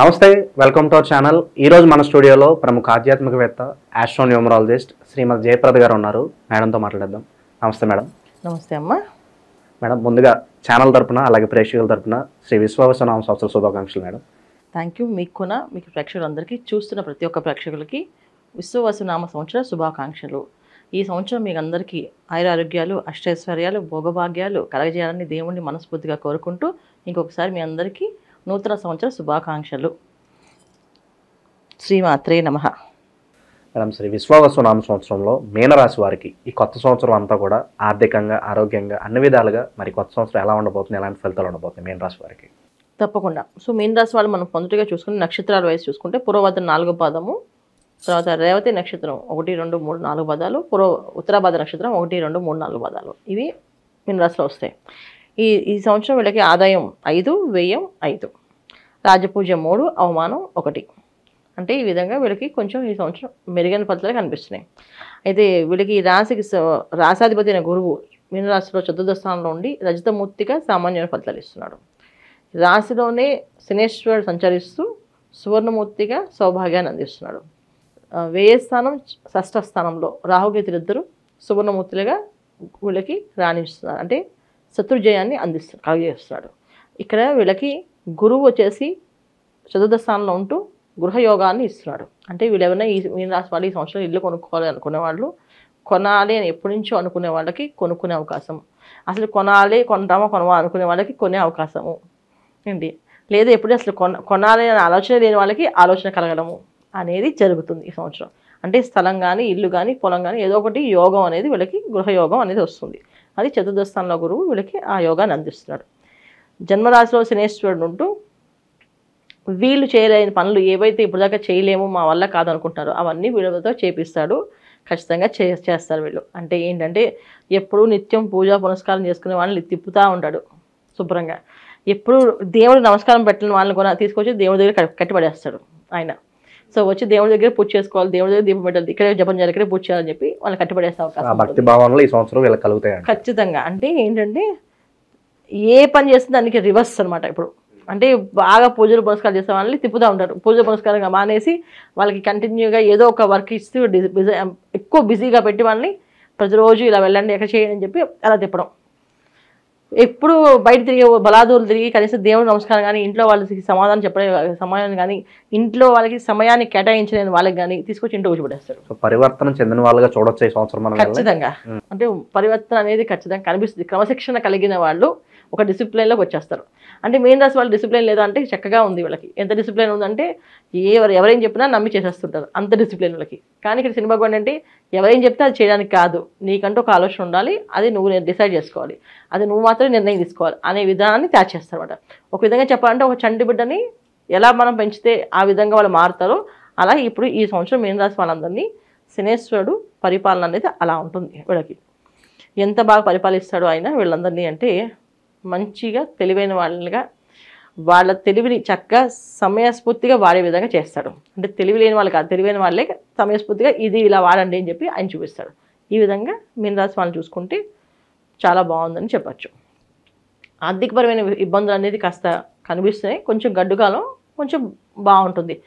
నమస్తే, welcome to our channel. ఈరోజు మన స్టూడియోలో ప్రముఖ ఆధ్యాత్మికవేత్త ఆస్ట్రోన్యూమరాలజిస్ట్ శ్రీమతి జయప్రద గారు ఉన్నారు. మేడంతో మాట్లాడేద్దాం. నమస్తే మేడం. నమస్తే అమ్మా. మేడం, ముందుగా ఛానల్ తరపున అలాగే ప్రేక్షకుల తరపున శ్రీ విశ్వవసనామ సంవత్సర శుభాకాంక్షలు మేడం. Thank you. మీకు కూడా, మీకు ప్రేక్షకులందరికీ, చూస్తున్న ప్రతి ఒక్క ప్రేక్షకులకి విశ్వవసనామ సంవత్సర శుభాకాంక్షలు. ఈ సంవత్సరం మీకు అందరికీ ఆయురారోగ్యాలు, అష్టైశ్వర్యాలు, భోగభాగ్యాలు కలగజేయాలని దేవుణ్ణి మనస్ఫూర్తిగా కోరుకుంటూ ఇంకొకసారి మీ అందరికీ నూతన సంవత్సర శుభాకాంక్షలు. శ్రీమాత్రే నమః. మేడం, శ్రీ విశ్వవసనామ సంవత్సరంలో మీనరాశి వారికి ఈ కొత్త సంవత్సరం అంతా కూడా ఆర్థికంగా, ఆరోగ్యంగా, అన్ని విధాలుగా మరి కొత్త సంవత్సరం ఎలా ఉండబోతుంది, ఎలాంటి ఫలితాలు ఉండబోతుంది మీనరాశి వారికి? తప్పకుండా. సో మీన రాశి వాళ్ళు మనం మొదటిగా చూసుకుని నక్షత్రాల వయసు చూసుకుంటే పూర్వభద్ర 4వ పాదము, తర్వాత రేవతి నక్షత్రం 1, 2, 3, 4 పాదాలు, ఉత్తరాభాద్ర నక్షత్రం 1, 2, 3, 4 పాదాలు, ఇవి మీన రాశిలో వస్తాయి. ఈ సంవత్సరం వీళ్ళకి ఆదాయం 5, వ్యయం 5, రాజపూజ 3, అవమానం 1. అంటే ఈ విధంగా వీళ్ళకి కొంచెం ఈ సంవత్సరం మెరుగైన ఫలితాలు కనిపిస్తున్నాయి. అయితే వీళ్ళకి ఈ రాశికి రాశాధిపతి అయిన గురువు మీనరాశిలో చతుర్థ స్థానంలో ఉండి రజతమూర్తిగా సామాన్యమైన ఫలితాలు ఇస్తున్నాడు. రాశిలోనే శనేశ్వరుడు సంచరిస్తూ సువర్ణమూర్తిగా సౌభాగ్యాన్ని అందిస్తున్నాడు. వ్యయస్థానం షష్ఠ స్థానంలో రాహుకేతులిద్దరూ సువర్ణమూర్తులుగా వీళ్ళకి రాణిస్తున్నారు. అంటే శత్రుజయాన్ని కలుగజేస్తున్నాడు. ఇక్కడ వీళ్ళకి గురువు వచ్చేసి చతుర్థ స్థానంలో ఉంటూ గృహయోగాన్ని ఇస్తున్నాడు. అంటే వీళ్ళు ఎవరైనా ఈ మీన రాశి వాళ్ళు ఈ సంవత్సరం ఇల్లు కొనుక్కోవాలి అనుకునే వాళ్ళు, కొనాలి అని ఎప్పటి నుంచో అనుకునే వాళ్ళకి కొనుక్కునే అవకాశం, అసలు కొంటామా కొనవా అనుకునే వాళ్ళకి కొనే అవకాశము ఏంటి, లేదా ఎప్పుడు అసలు కొనాలి అనే ఆలోచన లేని వాళ్ళకి ఆలోచన కలగడము అనేది జరుగుతుంది ఈ సంవత్సరం. అంటే స్థలం కానీ, ఇల్లు కానీ, పొలం కానీ ఏదో ఒకటి యోగం అనేది వీళ్ళకి గృహయోగం అనేది వస్తుంది. అది చతుర్థ స్థానంలో గురువు వీళ్ళకి ఆ యోగాన్ని అందిస్తున్నాడు. జన్మరాశిలో శనేశ్వరుడు ఉంటూ వీళ్ళు చేయలేని పనులు ఏవైతే ఇప్పుడు దాకా చేయలేమో, మా వల్ల కాదనుకుంటారో అవన్నీ వీళ్ళతో చేపిస్తాడు. ఖచ్చితంగా చేస్తారు వీళ్ళు. అంటే ఏంటంటే ఎప్పుడు నిత్యం పూజా పునస్కారం చేసుకునే వాళ్ళని తిప్పుతూ ఉంటాడు శుభ్రంగా. ఎప్పుడు దేవుడు నమస్కారం పెట్టిన వాళ్ళని కూడా తీసుకొచ్చి దేవుడి దగ్గర కట్టిపడేస్తాడు ఆయన. సో వచ్చి దేవుడి దగ్గర పూజ చేసుకోవాలి, దేవుడి దగ్గర దీపం పెట్టాలి, ఇక్కడే జపం చేయాలి, ఇక్కడే పూజ చేయాలని చెప్పి వాళ్ళని కట్టిపడేసే అవకాశం భక్తి భావనలో ఈ సంవత్సరం వీళ్ళకి కలుగుతాయి ఖచ్చితంగా. అంటే ఏంటంటే ఏ పని చేస్తే దానికి రివర్స్ అనమాట. ఇప్పుడు అంటే బాగా పూజలు పునస్కారం చేసే వాళ్ళని తిప్పుతూ ఉంటారు. పూజ పునస్కారంగా మానేసి వాళ్ళకి కంటిన్యూగా ఏదో ఒక వర్క్ ఇస్తూ ఎక్కువ బిజీగా పెట్టి వాళ్ళని ప్రతిరోజు ఇలా వెళ్ళండి, ఎక్కడ చేయండి అని చెప్పి అలా తిప్పడం. ఎప్పుడు బయట తిరిగే బలాదూరులు తిరిగి కనీసం దేవుడు నమస్కారం కానీ, ఇంట్లో వాళ్ళకి సమాధానం చెప్పడం సమయాన్ని కానీ, ఇంట్లో వాళ్ళకి సమయాన్ని కేటాయించలేని వాళ్ళకి కానీ తీసుకొచ్చి ఇంట్లో కూర్చోబెట్టేస్తారు. పరివర్తన చెందిన వాళ్ళగా చూడొచ్చు ఈ సంవత్సరం ఖచ్చితంగా. అంటే పరివర్తన అనేది ఖచ్చితంగా కనిపిస్తుంది. క్రమశిక్షణ కలిగిన వాళ్ళు ఒక డిసిప్లిన్లోకి వచ్చేస్తారు. అంటే మెయిన్ రాశి వాళ్ళు డిసిప్లిన్ లేదా అంటే చక్కగా ఉంది వీళ్ళకి. ఎంత డిసిప్లిన్ ఉందంటే ఎవరేం చెప్పినా నమ్మి చేసేస్తుంటారు, అంత డిసిప్లిన్ వీళ్ళకి. కానీ ఇక్కడ సినిమా కూడా అంటే ఎవరేం చెప్తే అది చేయడానికి కాదు, నీకంటూ ఒక ఆలోచన ఉండాలి, అది నువ్వు డిసైడ్ చేసుకోవాలి, అది నువ్వు మాత్రమే నిర్ణయం తీసుకోవాలి అనే విధానాన్ని తయారు చేస్తారన్నమాట. ఒక విధంగా చెప్పాలంటే ఒక చంటి బిడ్డని ఎలా మనం పెంచితే ఆ విధంగా వాళ్ళు మారుతారో అలా ఇప్పుడు ఈ సంవత్సరం మీన రాశి వాళ్ళందరినీ శనేశ్వరుడు పరిపాలన అనేది అలా ఉంటుంది వీళ్ళకి. ఎంత బాగా పరిపాలిస్తాడో ఆయన వీళ్ళందరినీ అంటే మంచిగా తెలివైన వాళ్ళగా వాళ్ళ తెలివిని చక్కగా సమయస్ఫూర్తిగా వాడే విధంగా చేస్తాడు. అంటే తెలివి లేని వాళ్ళు కాదు, తెలివైన వాళ్ళే సమయస్ఫూర్తిగా ఇది ఇలా వాడండి అని చెప్పి ఆయన చూపిస్తాడు. ఈ విధంగా మీన రాశి వాళ్ళని చూసుకుంటే చాలా బాగుందని చెప్పచ్చు. ఆర్థికపరమైన ఇబ్బందులు అనేది కాస్త కనిపిస్తున్నాయి. కొంచెం గడ్డుకాలం కొంచెం బాగుంటుంది.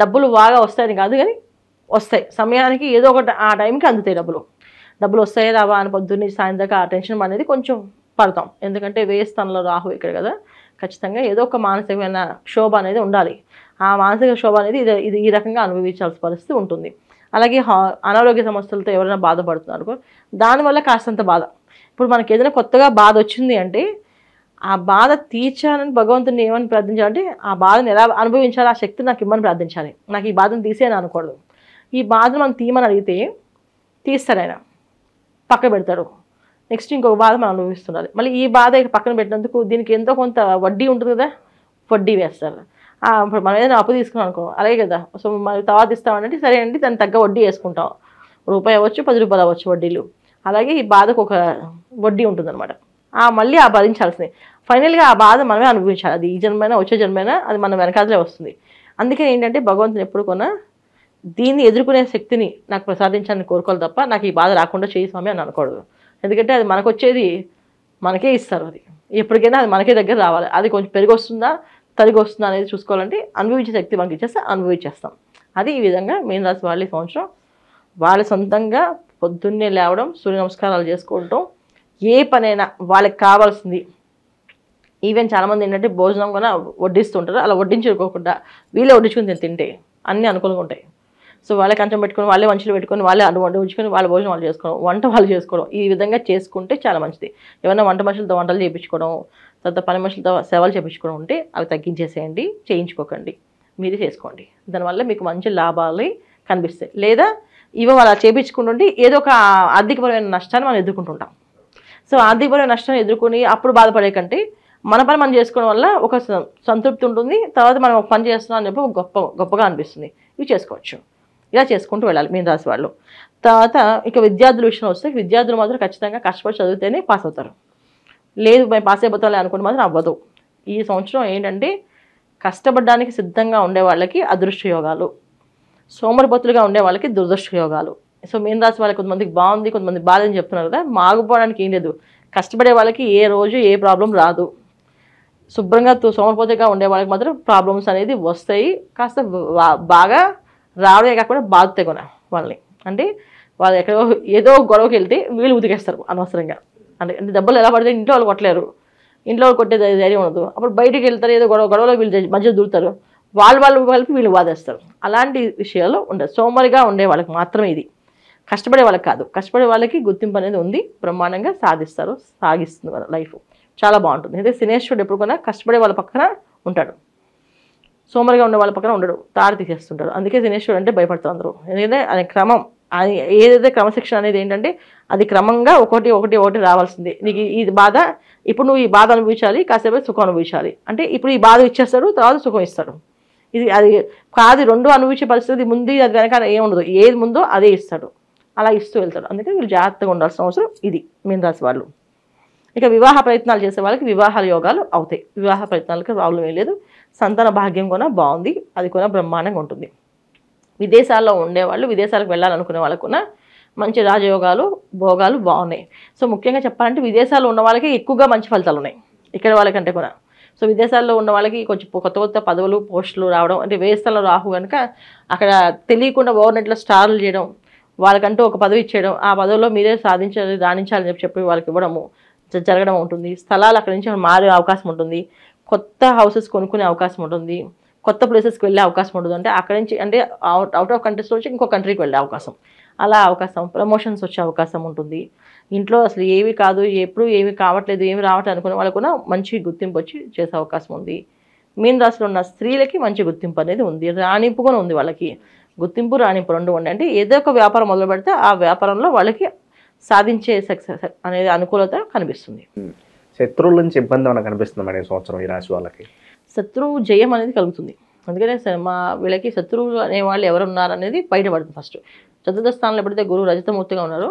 డబ్బులు బాగా వస్తాయని కాదు కానీ వస్తాయి, సమయానికి ఏదో ఒకటి ఆ టైంకి అందుతాయి. డబ్బులు వస్తాయి రావా అని పొద్దున్నే సాయంత్రం ఆ టెన్షన్ అనేది కొంచెం పడతాం. ఎందుకంటే వ్యయస్థానంలో రాహు ఇక్కడ కదా, ఖచ్చితంగా ఏదో ఒక మానసికమైన క్షోభ అనేది ఉండాలి. ఆ మానసిక క్షోభ అనేది ఇది ఈ రకంగా అనుభవించాల్సిన పరిస్థితి ఉంటుంది. అలాగే అనారోగ్య సమస్యలతో ఎవరైనా బాధపడుతున్నారు, దానివల్ల కాస్తంత బాధ. ఇప్పుడు మనకి ఏదైనా కొత్తగా బాధ వచ్చింది అంటే ఆ బాధ తీర్చాలని భగవంతుని ఏమని ప్రార్థించాలంటే ఆ బాధను ఎలా అనుభవించాలి, ఆ శక్తిని నాకు ఇమ్మని ప్రార్థించాలి. నాకు ఈ బాధను తీసేయని అనకూడదు. ఈ బాధను మనం తీయమని అడిగితే తీస్తాడు ఆయన, పక్క పెడతాడు. నెక్స్ట్ ఇంకొక బాధ మనం అనుభవిస్తున్నారు. మళ్ళీ ఈ బాధ పక్కన పెట్టినందుకు దీనికి ఎంతో కొంత వడ్డీ ఉంటుంది కదా, వడ్డీ వేస్తారు. ఇప్పుడు మనం ఏదైనా అప్పు తీసుకున్నాం అనుకో, అలాగే కదా. సో మనం తర్వాత ఇస్తామంటే సరే అండి, దాన్ని తగ్గ వడ్డీ వేసుకుంటాం. రూపాయి అవ్వచ్చు, 10 రూపాయలు అవ్వచ్చు వడ్డీలు. అలాగే ఈ బాధకు ఒక వడ్డీ ఉంటుందన్నమాట. మళ్ళీ ఆ భరించాల్సింది. ఫైనల్గా ఆ బాధ మనమే అనుభవించాలి. అది ఈ జన్మైనా వచ్చే జన్మైనా అది మన వెనకాలే వస్తుంది. అందుకని ఏంటంటే భగవంతుని ఎప్పుడు కొన్నా దీన్ని ఎదుర్కొనే శక్తిని నాకు ప్రసాదించాలని కోరుకోవాలి తప్ప నాకు ఈ బాధ రాకుండా చేయి స్వామి అని అనకూడదు. ఎందుకంటే అది మనకు వచ్చేది మనకే ఇస్తారు. అది ఎప్పటికైనా అది మనకే దగ్గర రావాలి. అది కొంచెం పెరిగి వస్తుందా తరిగి వస్తుందా అనేది చూసుకోవాలంటే అనుభవించే శక్తి మనకి ఇచ్చేస్తే అనుభవించేస్తాం. అది ఈ విధంగా మీన రాశి వాళ్ళు ఈ సంవత్సరం వాళ్ళ సొంతంగా పొద్దున్నే లేవడం, సూర్య నమస్కారాలు చేసుకోవడం, ఏ పనైనా వాళ్ళకి కావాల్సింది. ఈవెన్ చాలామంది ఏంటంటే భోజనం కూడా వడ్డిస్తుంటారు, అలా వడ్డించుకోకుండా వీళ్ళే వడ్డించుకుని తింటే అన్నీ అనుకూలంగా ఉంటాయి. సో వాళ్ళే కంచం పెట్టుకొని, వాళ్ళే మంచులు పెట్టుకొని, వాళ్ళే వడ్డించుకొని, వాళ్ళ భోజనం వాళ్ళు చేసుకోవడం, వంట వాళ్ళు చేసుకోవడం, ఈ విధంగా చేసుకుంటే చాలా మంచిది. ఏమైనా వంట మనుషులతో వంటలు చేయించుకోవడం, తర్వాత పని మనుషులతో సేవలు చేయించుకోవడం ఉంటే అవి తగ్గించేసేయండి, చేయించుకోకండి, మీరే చేసుకోండి. దానివల్ల మీకు మంచి లాభాలు కనిపిస్తాయి. లేదా ఇవి అలా చేయించుకుంటుంటే ఏదో ఒక ఆర్థికపరమైన నష్టాన్ని మనం ఎదుర్కొంటుంటాం. సో ఆర్థికపరమైన నష్టాన్ని ఎదుర్కొని అప్పుడు బాధపడే కంటే మన పని మనం చేసుకోవడం వల్ల ఒక సంతృప్తి ఉంటుంది. తర్వాత మనం ఒక పని చేస్తున్నాం అని చెప్పి గొప్పగా అనిపిస్తుంది. ఇవి చేసుకోవచ్చు. ఇలా చేసుకుంటూ వెళ్ళాలి మీన రాశి వాళ్ళు. తర్వాత ఇక విద్యార్థుల విషయం వస్తే విద్యార్థులు మాత్రం ఖచ్చితంగా కష్టపడి చదివితేనే పాస్ అవుతారు. లేదు మేము పాస్ అయిపోతాం అనుకుంటే మాత్రం అవ్వదు. ఈ సంవత్సరం ఏంటంటే కష్టపడడానికి సిద్ధంగా ఉండే వాళ్ళకి అదృష్ట యోగాలు, సోమరిపోతులుగా ఉండే వాళ్ళకి దురదృష్ట యోగాలు. సో మీన రాశి వాళ్ళకి కొంతమందికి బాగుంది, కొంతమంది బాధని చెప్తున్నారు కదా. మాగిపోవడానికి ఏం లేదు. కష్టపడే వాళ్ళకి ఏ రోజు ఏ ప్రాబ్లం రాదు. శుభ్రంగా సోమరిపోతుగా ఉండే వాళ్ళకి మాత్రం ప్రాబ్లమ్స్ అనేది వస్తాయి. కాస్త బాగా రావడమే కాకుండా బాధతాయి కూడా వాళ్ళని. అంటే వాళ్ళు ఎక్కడో ఏదో గొడవకి వెళ్తే వీళ్ళు ఉతికేస్తారు అనవసరంగా. అంటే దెబ్బలు ఎలా పడితే ఇంట్లో వాళ్ళు కొట్టలేరు, ఇంట్లో వాళ్ళు కొట్టే ధైర్యం ఉండదు. అప్పుడు బయటికి వెళ్తారు, ఏదో గొడవలో వీళ్ళు మధ్యలో దూరుతారు, వాళ్ళు కలిపి వీళ్ళు బాధేస్తారు. అలాంటి విషయాల్లో ఉండదు. సోమరిగా ఉండే వాళ్ళకి మాత్రమే ఇది. కష్టపడే వాళ్ళకి కాదు. కష్టపడే వాళ్ళకి గుర్తింపు అనేది ఉంది, బ్రహ్మాండంగా సాధిస్తారు, సాగిస్తుంది వాళ్ళ లైఫ్ చాలా బాగుంటుంది. అయితే శనేశ్వరుడు ఎప్పుడు కూడా కష్టపడే వాళ్ళ పక్కన ఉంటాడు, సోమరిగా ఉండే వాళ్ళ పక్కన ఉండడు, తాడు తీసేస్తుంటాడు. అందుకే శనేశ్వరుడు అంటే భయపడతారు అందరూ. ఎందుకంటే అది క్రమం, అది ఏదైతే క్రమశిక్షణ అనేది ఏంటంటే అది క్రమంగా ఒకటి రావాల్సిందే. నీకు ఈ బాధ, ఇప్పుడు నువ్వు ఈ బాధ అనుభవించాలి, కాసేపు సుఖం అనుభవించాలి. అంటే ఇప్పుడు ఈ బాధ ఇచ్చేస్తాడు, తర్వాత సుఖం ఇస్తాడు. ఇది అది కాదు, రెండు అనుభవించే పరిస్థితి ముందు అది వెనకాల ఏముండదు, ఏది ముందో అదే ఇస్తాడు, అలా ఇస్తూ వెళ్తాడు. అందుకే వీళ్ళు జాగ్రత్తగా ఉండాల్సిన అవసరం ఇది మీన రాశి వాళ్ళు. ఇక వివాహ ప్రయత్నాలు చేసే వాళ్ళకి వివాహాల యోగాలు అవుతాయి. వివాహ ప్రయత్నాలకు ప్రాబ్లం ఏం లేదు. సంతాన భాగ్యం కూడా బాగుంది, అది కూడా బ్రహ్మాండంగా ఉంటుంది. విదేశాల్లో ఉండేవాళ్ళు, విదేశాలకు వెళ్ళాలనుకునే వాళ్ళకు కూడా మంచి రాజయోగాలు, భోగాలు బాగున్నాయి. సో ముఖ్యంగా చెప్పాలంటే విదేశాల్లో ఉన్న వాళ్ళకి ఎక్కువగా మంచి ఫలితాలు ఉన్నాయి ఇక్కడ వాళ్ళకంటే కూడా. సో విదేశాల్లో ఉన్న వాళ్ళకి కొంచెం కొత్త పదవులు, పోస్టులు రావడం, అంటే వేస్తల్లో రాహు కనుక అక్కడ తెలియకుండా ఓవర్నెట్లో స్టార్లు చేయడం, వాళ్ళకంటూ ఒక పదవి ఇచ్చేయడం, ఆ పదవిలో మీరే సాధించాలి, రాణించాలని చెప్పి వాళ్ళకి ఇవ్వడము జరగడం ఉంటుంది. స్థలాలు అక్కడి నుంచి మారే అవకాశం ఉంటుంది, కొత్త హౌసెస్ కొనుక్కునే అవకాశం ఉంటుంది, కొత్త ప్లేసెస్కి వెళ్ళే అవకాశం ఉంటుంది. అంటే అక్కడి నుంచి అంటే అవుట్ ఆఫ్ కంట్రీస్ నుంచి ఇంకో కంట్రీకి వెళ్ళే అవకాశం, అలా అవకాశం, ప్రమోషన్స్ వచ్చే అవకాశం ఉంటుంది. ఇంట్లో అసలు ఏవి కాదు, ఎప్పుడు ఏమి కావట్లేదు, ఏమి రావట్లేదు అనుకునే వాళ్ళకు కూడా మంచి గుర్తింపు వచ్చి చేసే అవకాశం ఉంది. మీన రాశిలో ఉన్న స్త్రీలకి మంచి గుర్తింపు అనేది ఉంది, రాణింపు కూడా ఉంది. వాళ్ళకి గుర్తింపు, రాణింపు రెండు ఉండే. అంటే ఏదో ఒక వ్యాపారం మొదలు పెడితే ఆ వ్యాపారంలో వాళ్ళకి సాధించే సక్సెస్ అనేది అనుకూలత కనిపిస్తుంది. శత్రువుల నుంచి ఇబ్బంది ఏమైనా కనిపిస్తుంది మేడం ఈ సంవత్సరం ఈ రాశి వాళ్ళకి? శత్రువు జయం అనేది కలుగుతుంది. అందుకనే వీళ్ళకి శత్రువులు అనేవాళ్ళు ఎవరు ఉన్నారు అనేది బయటపడుతుంది. ఫస్ట్ చతుర్థ స్థానంలో ఎప్పుడైతే గురువు రజతమూర్తిగా ఉన్నారో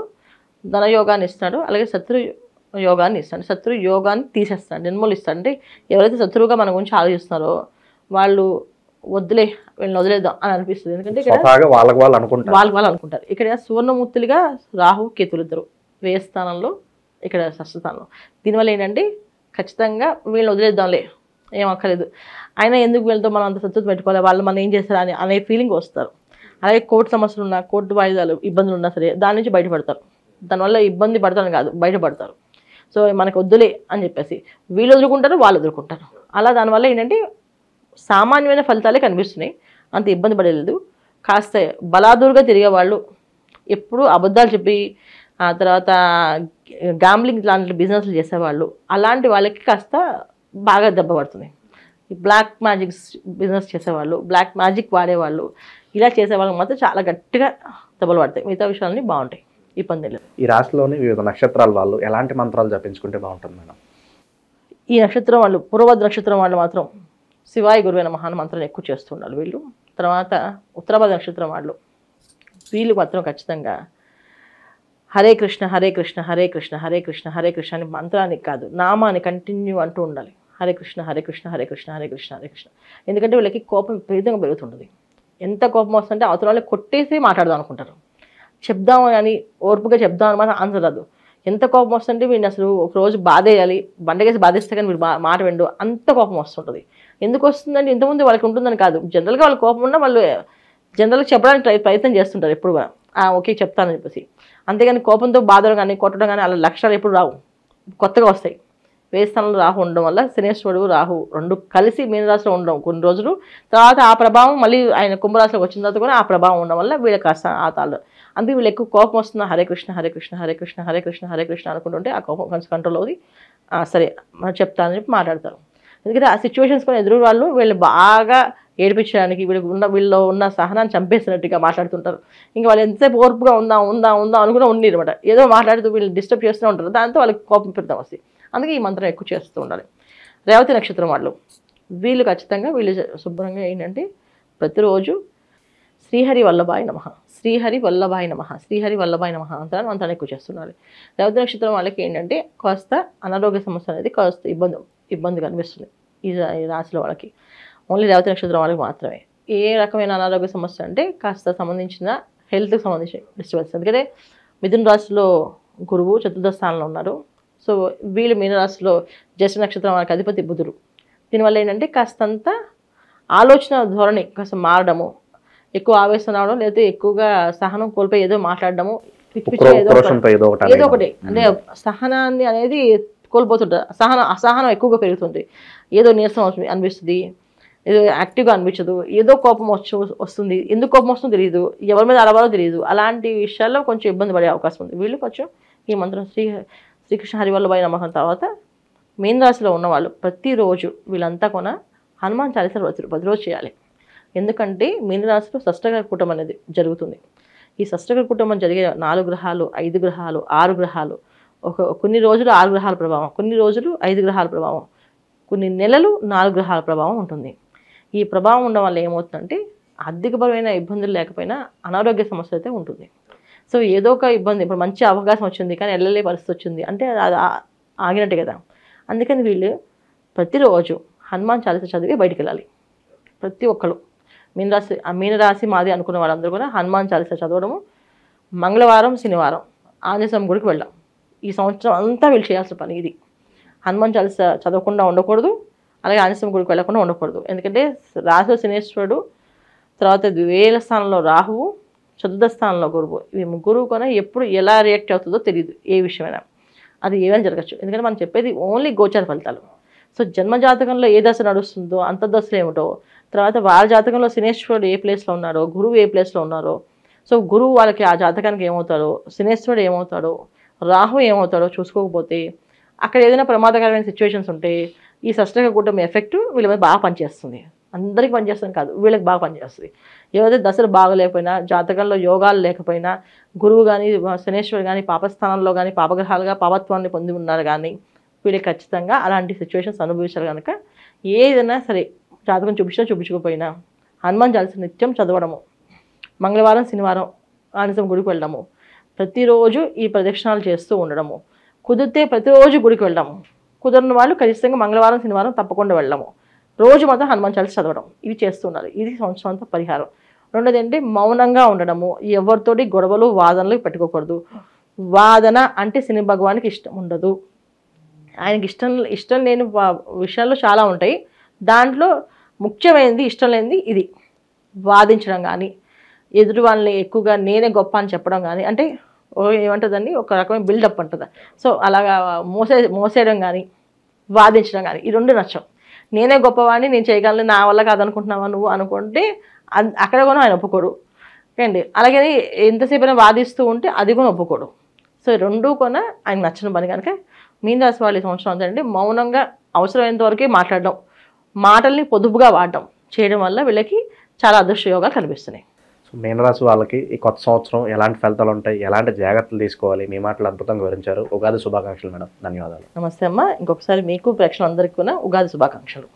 ధనయోగాన్ని ఇస్తాడు, అలాగే శత్రు యోగాన్ని ఇస్తాడు. శత్రు యోగాన్ని తీసేస్తాడు, నిర్మూలిస్తాడు. అంటే ఎవరైతే శత్రువుగా మన గురించి ఆలోచిస్తున్నారో వాళ్ళు వీళ్ళని వదిలేద్దాం అని అనిపిస్తుంది. ఎందుకంటే వాళ్ళకి వాళ్ళు అనుకుంటారు. ఇక్కడ సువర్ణమూర్తులుగా రాహు కేతులు ఇద్దరు వ్యయ స్థానంలో, ఇక్కడ షష్ఠ స్థానంలో. దీనివల్ల ఏంటంటే ఖచ్చితంగా వీళ్ళని వదిలేద్దాంలే, ఏం అక్కర్లేదు, అయినా ఎందుకు వీళ్ళతో మనం అంత సత్తుత పెట్టుకోవాలి, వాళ్ళు మనం ఏం చేస్తారు అనే ఫీలింగ్ వస్తారు. అలాగే కోర్టు సమస్యలు ఉన్నా, కోర్టు వాయిదాలు ఇబ్బందులు ఉన్నా సరే దాని నుంచి బయటపడతారు. దానివల్ల ఇబ్బంది పడతాను కాదు, బయటపడతారు. సో మనకు వద్దులే అని చెప్పేసి వీళ్ళు వదులుకుంటారు, వాళ్ళు వదులుకుంటారు. అలా దానివల్ల ఏంటంటే సామాన్యమైన ఫలితాలే కనిపిస్తున్నాయి, అంత ఇబ్బంది పడలేదు. కాస్త బలాదూరుగా తిరిగేవాళ్ళు, ఎప్పుడూ అబద్ధాలు చెప్పి ఆ తర్వాత గ్యాంబ్లింగ్ లాంటి బిజినెస్లు చేసేవాళ్ళు, అలాంటి వాళ్ళకి కాస్త బాగా దెబ్బ పడుతుంది. బ్లాక్ మ్యాజిక్ బిజినెస్ చేసేవాళ్ళు, బ్లాక్ మ్యాజిక్ వాడేవాళ్ళు, ఇలా చేసేవాళ్ళకి మాత్రం చాలా గట్టిగా దెబ్బలు పడతాయి. మిగతా విషయాలన్నీ బాగుంటాయి, ఇబ్బంది లేదు. ఈ రాశిలోని వివిధ నక్షత్రాల వాళ్ళు ఎలాంటి మంత్రాలు జపించుకుంటే బాగుంటుంది మేడం? ఈ నక్షత్రం వాళ్ళు, పూర్వభద్ర నక్షత్రం వాళ్ళు మాత్రం శివాయ గురువే నమః మంత్రాన్ని ఎక్కువ చేస్తుండాలి వీళ్ళు. తర్వాత ఉత్తరాభద్ర నక్షత్రం వాళ్ళు, వీళ్ళు మాత్రం ఖచ్చితంగా హరే కృష్ణ హరే కృష్ణ హరే కృష్ణ హరే కృష్ణ హరే కృష్ణ అని మంత్రానికి కాదు, నామాన్ని కంటిన్యూ అంటూ ఉండాలి. హరే కృష్ణ హరే కృష్ణ హరే కృష్ణ హరే కృష్ణ హరే కృష్ణ. ఎందుకంటే వీళ్ళకి కోపం విపరీతంగా పెరుగుతుంటుంది. ఎంత కోపం వస్తుంటే అవతల వాళ్ళకి కొట్టేసి మాట్లాడదాం అనుకుంటారు. చెప్దాం అని ఓర్పుగా చెప్దాం అని మాత్రం ఆన్సర్ రాదు. ఎంత కోపం వస్తుంటే వీడిని అసలు ఒక రోజు బాధేయాలి, బండగేసి బాధేస్తే కానీ వీడు మాట విండు, అంత కోపం వస్తుంటుంది. ఎందుకు వస్తుందంటే ఇంతకుముందు వాళ్ళకి ఉంటుందని కాదు, జనరల్గా వాళ్ళ కోపం ఉన్నా వాళ్ళు జనరల్గా చెప్పడానికి ప్రయత్నం చేస్తుంటారు ఎప్పుడు కూడా, ఓకే చెప్తానని చెప్పేసి. అంతేగాని కోపంతో బాధలు కానీ కొట్టడం కానీ అలా లక్షణాలు ఎప్పుడు రావు, కొత్తగా వస్తాయి. వేయి స్థానంలో రాహు ఉండడం వల్ల శనేశ్వరుడు రాహు రెండు కలిసి మీనరాశిలో ఉండడం కొన్ని రోజులు, తర్వాత ఆ ప్రభావం మళ్ళీ ఆయన కుంభరాశిలోకి వచ్చిన తర్వాత కూడా ఆ ప్రభావం ఉండడం వల్ల వీళ్ళకి కాస్త ఆతాలు. అందుకే వీళ్ళు ఎక్కువ కోపం వస్తున్న హరే కృష్ణ హరే కృష్ణ హరే కృష్ణ హరే కృష్ణ హరే కృష్ణ అనుకుంటుంటే ఆ కోపం కొంచెం కంట్రోల్ అవుతుంది. సరే మనం చెప్తానని చెప్పి మాట్లాడతారు. ఎందుకంటే ఆ సిచ్యువేషన్స్ కూడా ఎదురు వాళ్ళు వీళ్ళు బాగా ఏడిపించడానికి వీళ్ళు ఉన్న సహనాన్ని చంపేసినట్టుగా మాట్లాడుతుంటారు. ఇంకా వాళ్ళు ఎంతసేపు ఓర్పుగా ఉందాం అనుకుని ఉండరు అనమాట. ఏదో మాట్లాడుతూ వీళ్ళు డిస్టర్బ్ చేస్తూ ఉంటారు, దాంతో వాళ్ళకి కోపం పెడతాం వస్తాయి. అందుకే ఈ మంత్రం ఎక్కువ చేస్తూ ఉండాలి. రేవతి నక్షత్రం వాళ్ళు వీళ్ళు ఖచ్చితంగా వీళ్ళు శుభ్రంగా ఏంటంటే ప్రతిరోజు శ్రీహరి వల్లభాయ నమః, శ్రీహరి వల్లభాయ నమః, శ్రీహరి వల్లభాయ నమః అంటారు, మంత్రాన్ని ఎక్కువ చేస్తున్నారు. రేవతి నక్షత్రం వాళ్ళకి ఏంటంటే కాస్త అనారోగ్య సమస్య అనేది కాస్త ఇబ్బంది కనిపిస్తుంది ఈ రాశిలో వాళ్ళకి. ఓన్లీ రేవతి నక్షత్రం వాళ్ళకి మాత్రమే. ఏ రకమైన అనారోగ్య సమస్య అంటే కాస్త సంబంధించిన హెల్త్కి సంబంధించిన డిస్టర్బెన్స్. ఎందుకంటే మిథున రాశిలో గురువు చతుర్థ స్థానంలో ఉన్నారు. సో వీళ్ళు మీనరాశిలో జ్యేష్ఠ నక్షత్రం వాళ్ళకి అధిపతి బుధుడు. దీనివల్ల ఏంటంటే కాస్తంత ఆలోచన ధోరణి కాస్త మారడము, ఎక్కువ ఆవేశం రావడం, లేకపోతే ఎక్కువగా సహనం కోల్పోయి ఏదో మాట్లాడడము, ఏదో ఒకటి అంటే సహనాన్ని అనేది కోల్పోతుంటారు. అసహనం ఎక్కువగా పెరుగుతుంది, ఏదో నీరసం అనిపిస్తుంది, ఏదో యాక్టివ్గా అనిపించదు, ఏదో కోపం వస్తుంది. ఎందుకు కోపం వస్తుందో తెలియదు, ఎవరి మీద అలవాలో తెలియదు. అలాంటి విషయాల్లో కొంచెం ఇబ్బంది పడే అవకాశం ఉంది. వీళ్ళు కొంచెం ఈ మంత్రం శ్రీకృష్ణ హరివల్లభాయ నమః తర్వాత మీన రాశిలో ఉన్నవాళ్ళు ప్రతిరోజు వీళ్ళంతా కూడా హనుమాన్ చాలీసా ప్రతిరోజు చేయాలి. ఎందుకంటే మీనరాశిలో షష్టగ్రహ కూటమి అనేది జరుగుతుంది. ఈ షష్టగ్రహ కూటమి జరిగే 4 గ్రహాలు 5 గ్రహాలు 6 గ్రహాలు, కొన్ని రోజులు 6 గ్రహాల ప్రభావం, కొన్ని రోజులు 5 గ్రహాల ప్రభావం, కొన్ని నెలలు 4 గ్రహాల ప్రభావం ఉంటుంది. ఈ ప్రభావం ఉండడం వల్ల ఏమవుతుందంటే ఆర్థికపరమైన ఇబ్బందులు లేకపోయినా అనారోగ్య సమస్య అయితే ఉంటుంది. సో ఏదో ఒక ఇబ్బంది, ఇప్పుడు మంచి అవకాశం వచ్చింది కానీ వెళ్ళలే పరిస్థితి వచ్చింది అంటే అది ఆగినట్టే కదా. అందుకని వీళ్ళు ప్రతిరోజు హనుమాన్ చాలీసా చదివి బయటికి వెళ్ళాలి. ప్రతి ఒక్కరు మీనరాశి మాది అనుకున్న వాళ్ళందరూ కూడా హనుమాన్ చాలీసా చదవడము, మంగళవారం శనివారం ఆంజనేయ స్వామి గుడికి వెళ్ళాం. ఈ సంవత్సరం అంతా వీళ్ళు చేయాల్సిన పని ఇది. హనుమాన్ చాలీసా చదవకుండా ఉండకూడదు, అలాగే ఆంజనేయ స్వామి గుడికి వెళ్ళకుండా ఉండకూడదు. ఎందుకంటే రాశిలో శనేశ్వరుడు, తర్వాత వేల స్థానంలో రాహువు, చతుర్థ స్థానంలో గురువు. ఇవి ముగ్గురు కూడా ఎప్పుడు ఎలా రియాక్ట్ అవుతుందో తెలియదు, ఏ విషయమైనా అది ఏమైనా జరగచ్చు. ఎందుకంటే మనం చెప్పేది ఓన్లీ గోచార ఫలితాలు. సో జన్మజాతకంలో ఏ దశ నడుస్తుందో అంతర్దశలు ఏమిటో, తర్వాత వాళ్ళ జాతకంలో శనేశ్వరుడు ఏ ప్లేస్లో ఉన్నారో, గురువు ఏ ప్లేస్లో ఉన్నారో, సో గురువు వాళ్ళకి ఆ జాతకానికి ఏమవుతాడో, శనేశ్వరుడు ఏమవుతాడో, రాహు ఏమవుతాడో చూసుకోకపోతే అక్కడ ఏదైనా ప్రమాదకరమైన సిచ్యువేషన్స్ ఉంటే ఈ షష్టగ్రహ కూటమి ఎఫెక్ట్ వీళ్ళ మీద బాగా పనిచేస్తుంది. అందరికీ పనిచేస్తుంది కాదు, వీళ్ళకి బాగా పనిచేస్తుంది. ఏవైతే దశలు బాగలేకపోయినా, జాతకంలో యోగాలు లేకపోయినా, గురువు కానీ శనేశ్వరుడు కానీ పాపస్థానంలో కానీ పాపగ్రహాలుగా పాపత్వాన్ని పొంది ఉన్నారు కానీ వీళ్ళకి ఖచ్చితంగా అలాంటి సిచ్యువేషన్స్ అనుభవించారు కనుక ఏదైనా సరే జాతకం చూపించకపోయినా హనుమాన్ చాలీసా నిత్యం చదవడము, మంగళవారం శనివారం ఆంజనేయ గుడికి వెళ్ళడము, ప్రతిరోజు ఈ ప్రదక్షిణాలు చేస్తూ ఉండడము, కుదిరితే ప్రతిరోజు గుడికి వెళ్ళడము, కుదరని వాళ్ళు ఖచ్చితంగా మంగళవారం శనివారం తప్పకుండా వెళ్ళడము, రోజు మాత్రం హనుమాన్ చాలీసా చదవడం, ఇవి చేస్తున్నారు. ఇది సంవత్సరం అంతా పరిహారం. రెండోది ఏంటి, మౌనంగా ఉండడము, ఎవరితోటి గొడవలు వాదనలు పెట్టుకోకూడదు. వాదన అంటే శని భగవానికి ఇష్టం ఉండదు. ఆయనకి ఇష్టం లేని విషయాలు చాలా ఉంటాయి. దాంట్లో ముఖ్యమైనది ఇష్టం లేనిది ఇది, వాదించడం కానీ, ఎదురు వాళ్ళని ఎక్కువగా నేనే గొప్ప అని చెప్పడం కానీ, అంటే ఏమంటుందండి ఒక రకమైన బిల్డప్ అంటుందా, సో అలాగా మోసేయడం కానీ వాదించడం కానీ, ఈ రెండు నచ్చం. నేనే గొప్పవాడిని, నేను చేయగలను, నా వల్ల కాదనుకుంటున్నావా నువ్వు అనుకుంటే అక్కడ కూడా ఆయన ఒప్పుకోడు అండి. అలాగే ఎంతసేపు అయినా వాదిస్తూ ఉంటే అది కూడా ఒప్పుకోడు. సో రెండూ కూడా ఆయన నచ్చిన పని కనుక మీన రాశి వాళ్ళు ఈ సంవత్సరం అంతా మౌనంగా అవసరమైనంత వరకే మాట్లాడడం, మాటల్ని పొదుపుగా వాడడం చేయడం వల్ల వీళ్ళకి చాలా అదృష్ట యోగాలు కనిపిస్తున్నాయి. సో మీనరాశి వాళ్ళకి ఈ కొత్త సంవత్సరం ఎలాంటి ఫలితాలు ఉంటాయి, ఎలాంటి జాగ్రత్తలు తీసుకోవాలి, మీ మాటలు అద్భుతంగా వివరించారు. ఉగాది శుభాకాంక్షలు మేడం. ధన్యవాదాలు. నమస్తే అమ్మ. ఇంకొకసారి మీకు ప్రేక్షకులందరికీ కూడా ఉగాది శుభాకాంక్షలు.